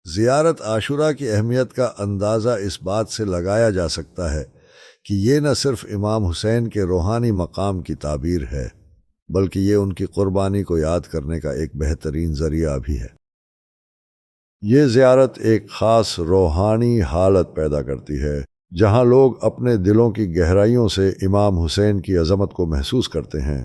زیارت عاشوراء کی اہمیت کا اندازہ اس بات سے لگایا جا سکتا ہے کہ یہ نہ صرف امام حسین کے روحانی مقام کی تعبیر ہے، بلکہ یہ ان کی قربانی کو یاد کرنے کا ایک بہترین ذریعہ بھی ہے۔ یہ زیارت ایک خاص روحانی حالت پیدا کرتی ہے، جہاں لوگ اپنے دلوں کی گہرائیوں سے امام حسین کی عظمت کو محسوس کرتے ہیں۔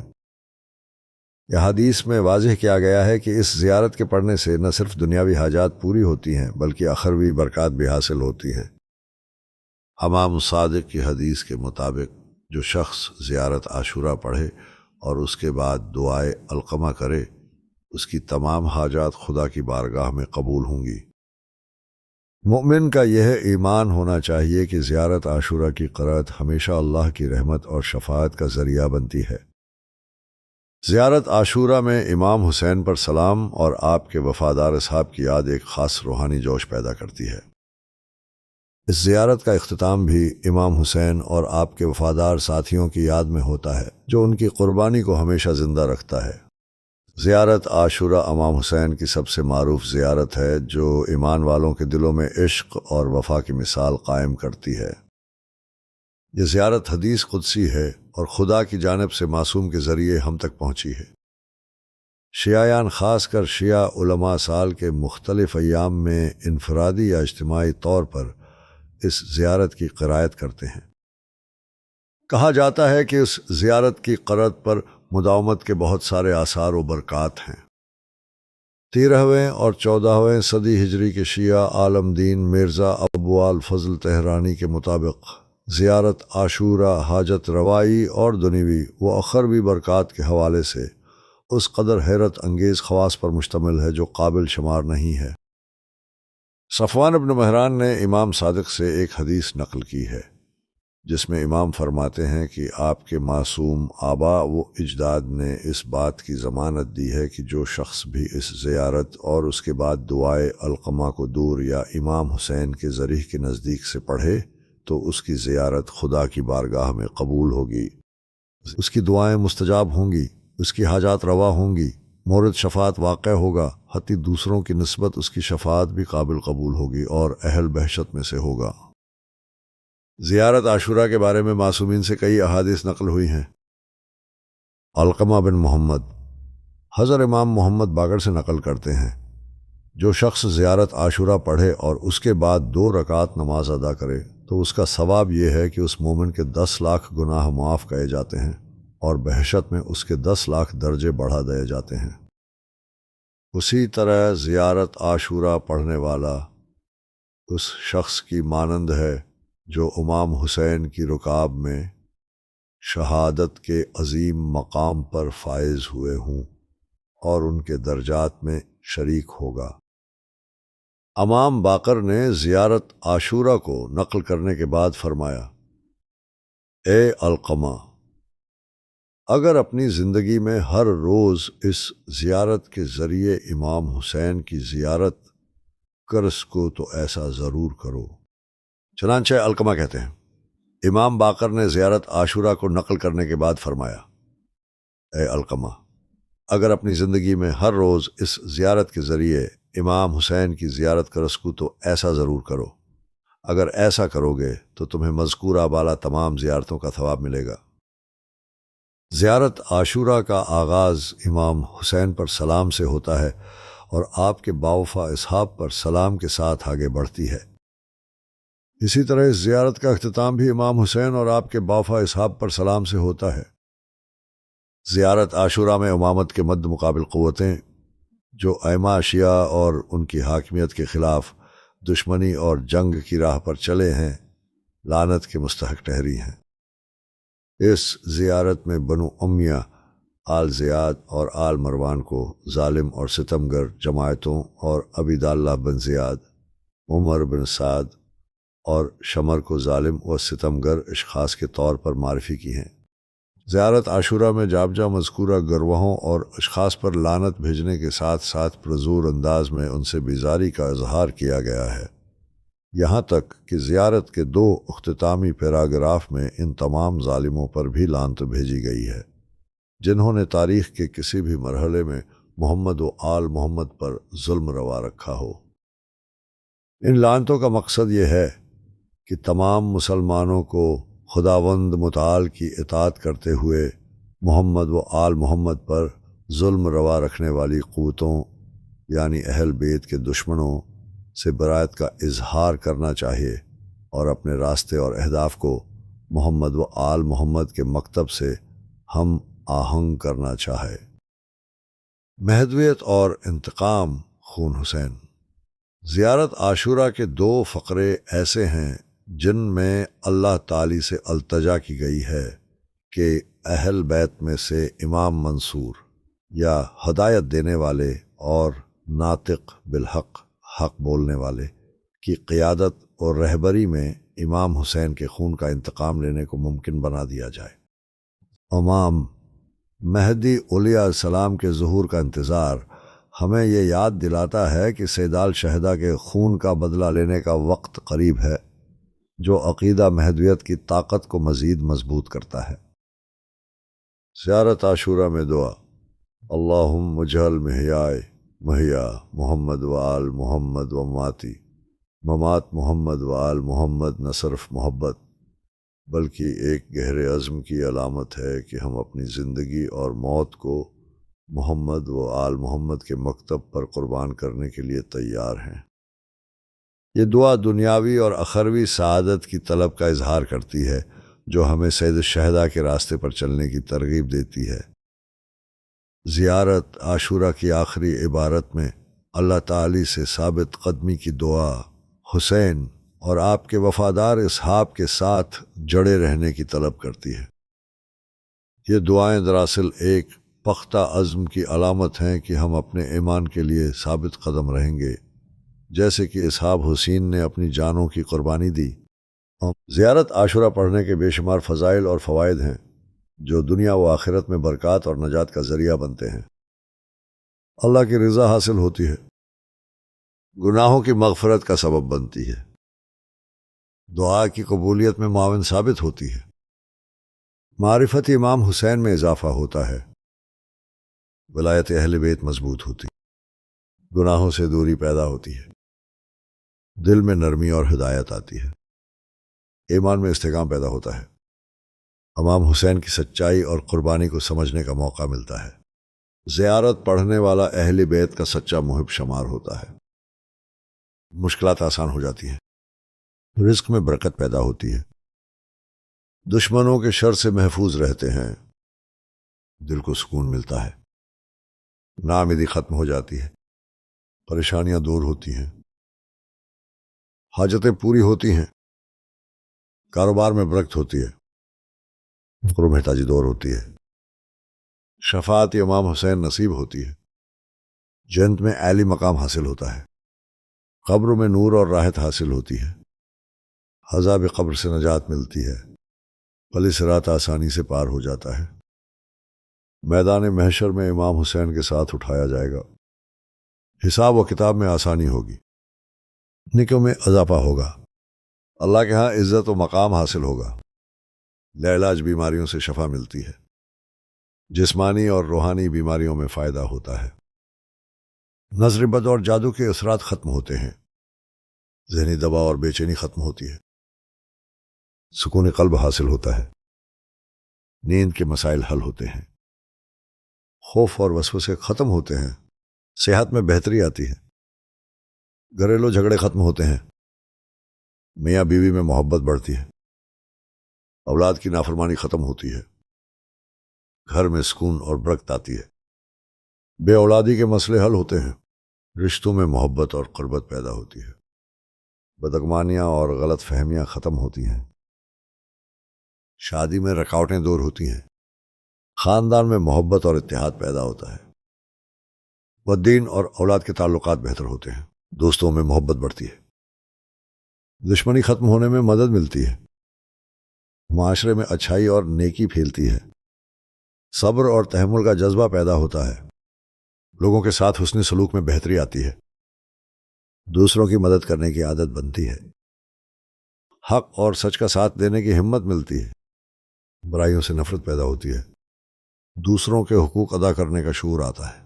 یہ حدیث میں واضح کیا گیا ہے کہ اس زیارت کے پڑھنے سے نہ صرف دنیاوی حاجات پوری ہوتی ہیں بلکہ اخروی برکات بھی حاصل ہوتی ہیں۔ امام صادق کی حدیث کے مطابق جو شخص زیارت عاشوراء پڑھے اور اس کے بعد دعائے علقمہ کرے، اس کی تمام حاجات خدا کی بارگاہ میں قبول ہوں گی۔ مومن کا یہ ایمان ہونا چاہیے کہ زیارت عاشوراء کی قرأت ہمیشہ اللہ کی رحمت اور شفاعت کا ذریعہ بنتی ہے۔ زیارت عاشوراء میں امام حسین پر سلام اور آپ کے وفادار اصحاب کی یاد ایک خاص روحانی جوش پیدا کرتی ہے۔ اس زیارت کا اختتام بھی امام حسین اور آپ کے وفادار ساتھیوں کی یاد میں ہوتا ہے، جو ان کی قربانی کو ہمیشہ زندہ رکھتا ہے۔ زیارت عاشوراء امام حسین کی سب سے معروف زیارت ہے، جو ایمان والوں کے دلوں میں عشق اور وفا کی مثال قائم کرتی ہے۔ یہ زیارت حدیث قدسی ہے اور خدا کی جانب سے معصوم کے ذریعے ہم تک پہنچی ہے۔ شیعیان، خاص کر شیعہ علماء، سال کے مختلف ایام میں انفرادی یا اجتماعی طور پر اس زیارت کی قرائت کرتے ہیں۔ کہا جاتا ہے کہ اس زیارت کی قرأت پر مداومت کے بہت سارے آثار و برکات ہیں۔ 13ویں اور 14ویں صدی ہجری کے شیعہ عالم دین مرزا ابو الفضل تہرانی کے مطابق زیارت عاشوراء حاجت روائی اور دنیوی و اخروی برکات کے حوالے سے اس قدر حیرت انگیز خواص پر مشتمل ہے جو قابل شمار نہیں ہے۔ صفوان بن مہران نے امام صادق سے ایک حدیث نقل کی ہے، جس میں امام فرماتے ہیں کہ آپ کے معصوم آبا و اجداد نے اس بات کی ضمانت دی ہے کہ جو شخص بھی اس زیارت اور اس کے بعد دعائے علقمہ کو دور یا امام حسین کے ذریح کے نزدیک سے پڑھے تو اس کی زیارت خدا کی بارگاہ میں قبول ہوگی، اس کی دعائیں مستجاب ہوں گی، اس کی حاجات روا ہوں گی، مورد شفاعت واقع ہوگا، حتی دوسروں کی نسبت اس کی شفاعت بھی قابل قبول ہوگی اور اہل بہشت میں سے ہوگا۔ زیارت عاشوراء کے بارے میں معصومین سے کئی احادیث نقل ہوئی ہیں۔ علقمہ بن محمد حضرت امام محمد باقر سے نقل کرتے ہیں، جو شخص زیارت عاشوراء پڑھے اور اس کے بعد 2 رکعات نماز ادا کرے تو اس کا ثواب یہ ہے کہ اس مومن کے 10 لاکھ گناہ معاف کیے جاتے ہیں اور بہشت میں اس کے 10 لاکھ درجے بڑھا دیے جاتے ہیں۔ اسی طرح زیارت عاشوراء پڑھنے والا اس شخص کی مانند ہے جو امام حسین کی رکاب میں شہادت کے عظیم مقام پر فائز ہوئے ہوں اور ان کے درجات میں شریک ہوگا۔ امام باقر نے زیارت عاشوراء کو نقل کرنے کے بعد فرمایا، اے علقمہ، اگر اپنی زندگی میں ہر روز اس زیارت کے ذریعے امام حسین کی زیارت کر سکو تو ایسا ضرور کرو۔ چنانچہ علقمہ کہتے ہیں، امام باقر نے زیارت عاشوراء کو نقل کرنے کے بعد فرمایا، اے علقمہ، اگر اپنی زندگی میں ہر روز اس زیارت کے ذریعے امام حسین کی زیارت کر سکو تو ایسا ضرور کرو۔ اگر ایسا کرو گے تو تمہیں مذکورہ بالا تمام زیارتوں کا ثواب ملے گا۔ زیارت عاشوراء کا آغاز امام حسین پر سلام سے ہوتا ہے اور آپ کے باوفا اصحاب پر سلام کے ساتھ آگے بڑھتی ہے۔ اسی طرح اس زیارت کا اختتام بھی امام حسین اور آپ کے باوفا اصحاب پر سلام سے ہوتا ہے۔ زیارت عاشوراء میں امامت کے مد مقابل قوتیں جو ائمہ شیعہ اور ان کی حاکمیت کے خلاف دشمنی اور جنگ کی راہ پر چلے ہیں، لعنت کے مستحق ٹھہری ہیں۔ اس زیارت میں بنو امیہ، آل زیاد اور آل مروان کو ظالم اور ستمگر جماعتوں اور عبیداللہ بن زیاد، عمر بن سعد اور شمر کو ظالم و ستمگر اشخاص کے طور پر معرفی کی ہیں۔ زیارت عاشوراء میں جابجا مذکورہ گروہوں اور اشخاص پر لعنت بھیجنے کے ساتھ ساتھ پرزور انداز میں ان سے بیزاری کا اظہار کیا گیا ہے، یہاں تک کہ زیارت کے 2 اختتامی پیراگراف میں ان تمام ظالموں پر بھی لعنت بھیجی گئی ہے جنہوں نے تاریخ کے کسی بھی مرحلے میں محمد و آل محمد پر ظلم روا رکھا ہو۔ ان لعنتوں کا مقصد یہ ہے کہ تمام مسلمانوں کو خداوند متعال کی اطاعت کرتے ہوئے محمد و آل محمد پر ظلم روا رکھنے والی قوتوں یعنی اہل بیت کے دشمنوں سے برائت کا اظہار کرنا چاہیے اور اپنے راستے اور اہداف کو محمد و آل محمد کے مکتب سے ہم آہنگ کرنا چاہے۔ مہدویت اور انتقام خون حسین۔ زیارت عاشورہ کے 2 فقرے ایسے ہیں جن میں اللہ تعالی سے التجا کی گئی ہے کہ اہل بیت میں سے امام منصور یا ہدایت دینے والے اور ناطق بالحق حق بولنے والے کی قیادت اور رہبری میں امام حسین کے خون کا انتقام لینے کو ممکن بنا دیا جائے۔ امام مہدی علیہ السلام کے ظہور کا انتظار ہمیں یہ یاد دلاتا ہے کہ سیدال شہداء کے خون کا بدلہ لینے کا وقت قریب ہے، جو عقیدہ مہدویت کی طاقت کو مزید مضبوط کرتا ہے۔ زیارت عاشورہ میں دعا: اللہم اجعل محیائے محیا محمد و آل محمد و مماتی ممات محمد و آل محمد نہ صرف محبت بلکہ ایک گہرے عزم کی علامت ہے کہ ہم اپنی زندگی اور موت کو محمد و آل محمد کے مکتب پر قربان کرنے کے لیے تیار ہیں۔ یہ دعا دنیاوی اور اخروی سعادت کی طلب کا اظہار کرتی ہے جو ہمیں سید الشہداء کے راستے پر چلنے کی ترغیب دیتی ہے۔ زیارت عاشورہ کی آخری عبارت میں اللہ تعالی سے ثابت قدمی کی دعا حسین اور آپ کے وفادار اصحاب کے ساتھ جڑے رہنے کی طلب کرتی ہے۔ یہ دعائیں دراصل ایک پختہ عزم کی علامت ہیں کہ ہم اپنے ایمان کے لیے ثابت قدم رہیں گے، جیسے کہ اصحاب حسین نے اپنی جانوں کی قربانی دی۔ زیارت عاشورہ پڑھنے کے بے شمار فضائل اور فوائد ہیں جو دنیا و آخرت میں برکات اور نجات کا ذریعہ بنتے ہیں۔ اللہ کی رضا حاصل ہوتی ہے، گناہوں کی مغفرت کا سبب بنتی ہے، دعا کی قبولیت میں معاون ثابت ہوتی ہے، معرفت امام حسین میں اضافہ ہوتا ہے، ولایت اہل بیت مضبوط ہوتی، گناہوں سے دوری پیدا ہوتی ہے، دل میں نرمی اور ہدایت آتی ہے، ایمان میں استحکام پیدا ہوتا ہے، امام حسین کی سچائی اور قربانی کو سمجھنے کا موقع ملتا ہے، زیارت پڑھنے والا اہل بیت کا سچا محب شمار ہوتا ہے، مشکلات آسان ہو جاتی ہیں، رزق میں برکت پیدا ہوتی ہے، دشمنوں کے شر سے محفوظ رہتے ہیں، دل کو سکون ملتا ہے، ناامیدی ختم ہو جاتی ہے، پریشانیاں دور ہوتی ہیں، حاجتیں پوری ہوتی ہیں، کاروبار میں برکت ہوتی ہے، فقر و محتاجی دور ہوتی ہے، شفاعت امام حسین نصیب ہوتی ہے، جنت میں اعلی مقام حاصل ہوتا ہے، قبر میں نور اور راحت حاصل ہوتی ہے، عذاب قبر سے نجات ملتی ہے، پل صراط آسانی سے پار ہو جاتا ہے، میدان محشر میں امام حسین کے ساتھ اٹھایا جائے گا، حساب و کتاب میں آسانی ہوگی، نیکیوں میں اضافہ ہوگا، اللہ کے ہاں عزت و مقام حاصل ہوگا، لاعلاج بیماریوں سے شفا ملتی ہے، جسمانی اور روحانی بیماریوں میں فائدہ ہوتا ہے، نظر بد اور جادو کے اثرات ختم ہوتے ہیں، ذہنی دباؤ اور بے چینی ختم ہوتی ہے، سکون قلب حاصل ہوتا ہے، نیند کے مسائل حل ہوتے ہیں، خوف اور وسوسے ختم ہوتے ہیں، صحت میں بہتری آتی ہے، گھریلو جھگڑے ختم ہوتے ہیں، میاں بیوی میں محبت بڑھتی ہے، اولاد کی نافرمانی ختم ہوتی ہے، گھر میں سکون اور برکت آتی ہے، بے اولادی کے مسئلے حل ہوتے ہیں، رشتوں میں محبت اور قربت پیدا ہوتی ہے، بدگمانیاں اور غلط فہمیاں ختم ہوتی ہیں، شادی میں رکاوٹیں دور ہوتی ہیں، خاندان میں محبت اور اتحاد پیدا ہوتا ہے، والدین اور اولاد کے تعلقات بہتر ہوتے ہیں، دوستوں میں محبت بڑھتی ہے، دشمنی ختم ہونے میں مدد ملتی ہے، معاشرے میں اچھائی اور نیکی پھیلتی ہے، صبر اور تحمل کا جذبہ پیدا ہوتا ہے، لوگوں کے ساتھ حسن سلوک میں بہتری آتی ہے، دوسروں کی مدد کرنے کی عادت بنتی ہے، حق اور سچ کا ساتھ دینے کی ہمت ملتی ہے، برائیوں سے نفرت پیدا ہوتی ہے، دوسروں کے حقوق ادا کرنے کا شعور آتا ہے،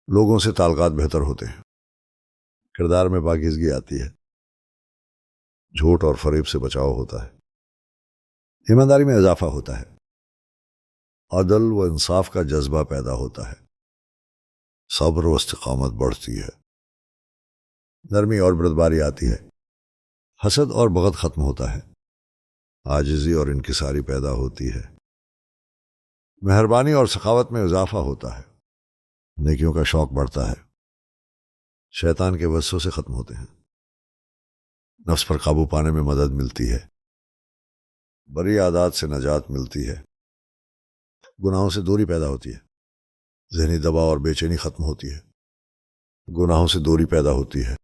لوگوں سے تعلقات بہتر ہوتے ہیں، کردار میں پاکیزگی آتی ہے، جھوٹ اور فریب سے بچاؤ ہوتا ہے، ایمانداری میں اضافہ ہوتا ہے، عدل و انصاف کا جذبہ پیدا ہوتا ہے، صبر و استقامت بڑھتی ہے، نرمی اور بردباری آتی ہے، حسد اور بغض ختم ہوتا ہے، عاجزی اور انکساری پیدا ہوتی ہے، مہربانی اور سخاوت میں اضافہ ہوتا ہے، نیکیوں کا شوق بڑھتا ہے، شیطان کے وسوسے سے ختم ہوتے ہیں، نفس پر قابو پانے میں مدد ملتی ہے، بری عادات سے نجات ملتی ہے، گناہوں سے دوری پیدا ہوتی ہے، ذہنی دباؤ اور بے چینی ختم ہوتی ہے، گناہوں سے دوری پیدا ہوتی ہے،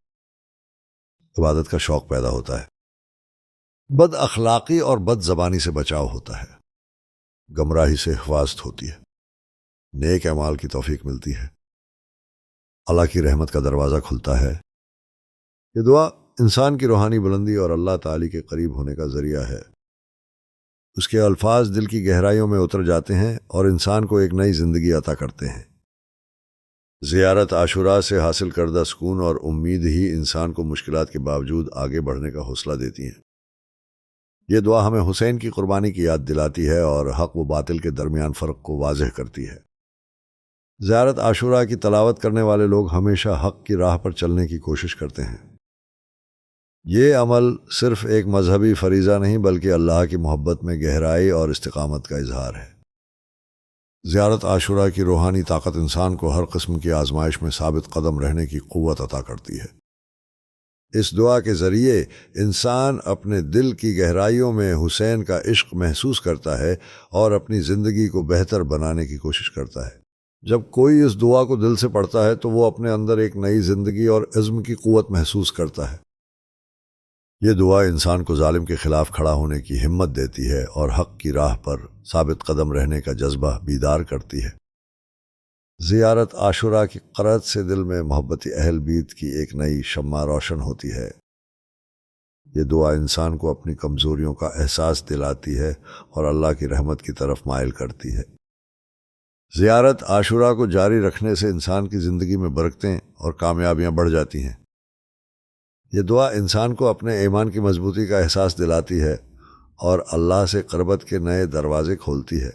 عبادت کا شوق پیدا ہوتا ہے، بد اخلاقی اور بد زبانی سے بچاؤ ہوتا ہے، گمراہی سے حفاظت ہوتی ہے، نیک اعمال کی توفیق ملتی ہے، اللہ کی رحمت کا دروازہ کھلتا ہے۔ یہ دعا انسان کی روحانی بلندی اور اللہ تعالی کے قریب ہونے کا ذریعہ ہے۔ اس کے الفاظ دل کی گہرائیوں میں اتر جاتے ہیں اور انسان کو ایک نئی زندگی عطا کرتے ہیں۔ زیارت عاشوراء سے حاصل کردہ سکون اور امید ہی انسان کو مشکلات کے باوجود آگے بڑھنے کا حوصلہ دیتی ہیں۔ یہ دعا ہمیں حسین کی قربانی کی یاد دلاتی ہے اور حق و باطل کے درمیان فرق کو واضح کرتی ہے۔ زیارت عاشوراء کی تلاوت کرنے والے لوگ ہمیشہ حق کی راہ پر چلنے کی کوشش کرتے ہیں۔ یہ عمل صرف ایک مذہبی فریضہ نہیں بلکہ اللہ کی محبت میں گہرائی اور استقامت کا اظہار ہے۔ زیارت عاشوراء کی روحانی طاقت انسان کو ہر قسم کی آزمائش میں ثابت قدم رہنے کی قوت عطا کرتی ہے۔ اس دعا کے ذریعے انسان اپنے دل کی گہرائیوں میں حسین کا عشق محسوس کرتا ہے اور اپنی زندگی کو بہتر بنانے کی کوشش کرتا ہے۔ جب کوئی اس دعا کو دل سے پڑھتا ہے تو وہ اپنے اندر ایک نئی زندگی اور عزم کی قوت محسوس کرتا ہے۔ یہ دعا انسان کو ظالم کے خلاف کھڑا ہونے کی ہمت دیتی ہے اور حق کی راہ پر ثابت قدم رہنے کا جذبہ بیدار کرتی ہے۔ زیارت عاشوراء کی قرأت سے دل میں محبت اہل بیت کی ایک نئی شمع روشن ہوتی ہے۔ یہ دعا انسان کو اپنی کمزوریوں کا احساس دلاتی ہے اور اللہ کی رحمت کی طرف مائل کرتی ہے۔ زیارت عاشوراء کو جاری رکھنے سے انسان کی زندگی میں برکتیں اور کامیابیاں بڑھ جاتی ہیں۔ یہ دعا انسان کو اپنے ایمان کی مضبوطی کا احساس دلاتی ہے اور اللہ سے قربت کے نئے دروازے کھولتی ہے۔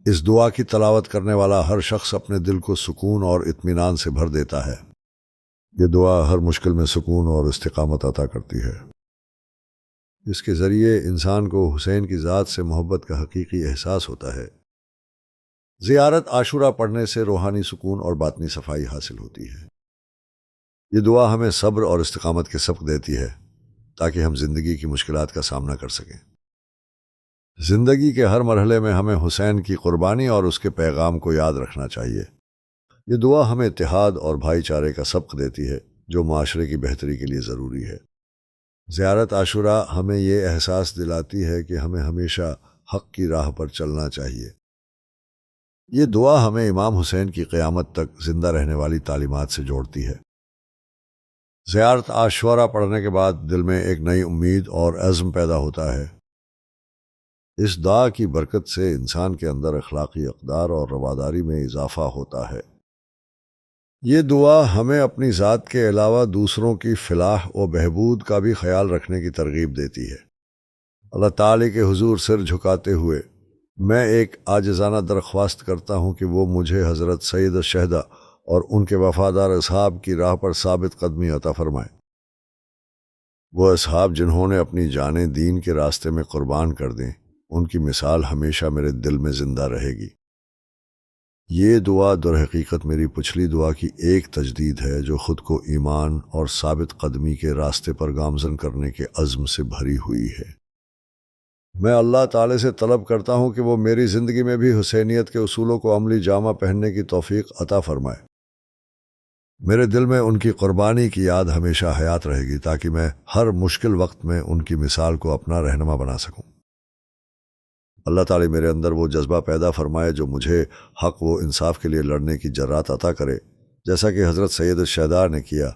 اس دعا کی تلاوت کرنے والا ہر شخص اپنے دل کو سکون اور اطمینان سے بھر دیتا ہے۔ یہ دعا ہر مشکل میں سکون اور استقامت عطا کرتی ہے۔ اس کے ذریعے انسان کو حسین کی ذات سے محبت کا حقیقی احساس ہوتا ہے۔ زیارت عاشوراء پڑھنے سے روحانی سکون اور باطنی صفائی حاصل ہوتی ہے۔ یہ دعا ہمیں صبر اور استقامت کے سبق دیتی ہے تاکہ ہم زندگی کی مشکلات کا سامنا کر سکیں۔ زندگی کے ہر مرحلے میں ہمیں حسین کی قربانی اور اس کے پیغام کو یاد رکھنا چاہیے۔ یہ دعا ہمیں اتحاد اور بھائی چارے کا سبق دیتی ہے جو معاشرے کی بہتری کے لیے ضروری ہے۔ زیارت عاشوراء ہمیں یہ احساس دلاتی ہے کہ ہمیں ہمیشہ حق کی راہ پر چلنا چاہیے۔ یہ دعا ہمیں امام حسین کی قیامت تک زندہ رہنے والی تعلیمات سے جوڑتی ہے۔ زیارت عاشوراء پڑھنے کے بعد دل میں ایک نئی امید اور عزم پیدا ہوتا ہے۔ اس دعا کی برکت سے انسان کے اندر اخلاقی اقدار اور رواداری میں اضافہ ہوتا ہے۔ یہ دعا ہمیں اپنی ذات کے علاوہ دوسروں کی فلاح و بہبود کا بھی خیال رکھنے کی ترغیب دیتی ہے۔ اللہ تعالی کے حضور سر جھکاتے ہوئے میں ایک عاجزانہ درخواست کرتا ہوں کہ وہ مجھے حضرت سید الشہداء اور ان کے وفادار اصحاب کی راہ پر ثابت قدمی عطا فرمائے۔ وہ اصحاب جنہوں نے اپنی جانیں دین کے راستے میں قربان کر دیں، ان کی مثال ہمیشہ میرے دل میں زندہ رہے گی۔ یہ دعا در حقیقت میری پچھلی دعا کی ایک تجدید ہے جو خود کو ایمان اور ثابت قدمی کے راستے پر گامزن کرنے کے عزم سے بھری ہوئی ہے۔ میں اللہ تعالی سے طلب کرتا ہوں کہ وہ میری زندگی میں بھی حسینیت کے اصولوں کو عملی جامہ پہننے کی توفیق عطا فرمائے۔ میرے دل میں ان کی قربانی کی یاد ہمیشہ حیات رہے گی تاکہ میں ہر مشکل وقت میں ان کی مثال کو اپنا رہنما بنا سکوں۔ اللہ تعالی میرے اندر وہ جذبہ پیدا فرمائے جو مجھے حق و انصاف کے لیے لڑنے کی جرات عطا کرے جیسا کہ حضرت سید الشہداء نے کیا۔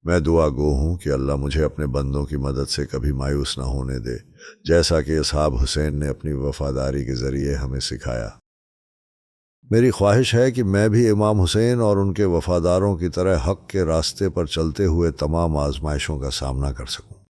میں دعا گو ہوں کہ اللہ مجھے اپنے بندوں کی مدد سے کبھی مایوس نہ ہونے دے جیسا کہ اصحاب حسین نے اپنی وفاداری کے ذریعے ہمیں سکھایا۔ میری خواہش ہے کہ میں بھی امام حسین اور ان کے وفاداروں کی طرح حق کے راستے پر چلتے ہوئے تمام آزمائشوں کا سامنا کر سکوں۔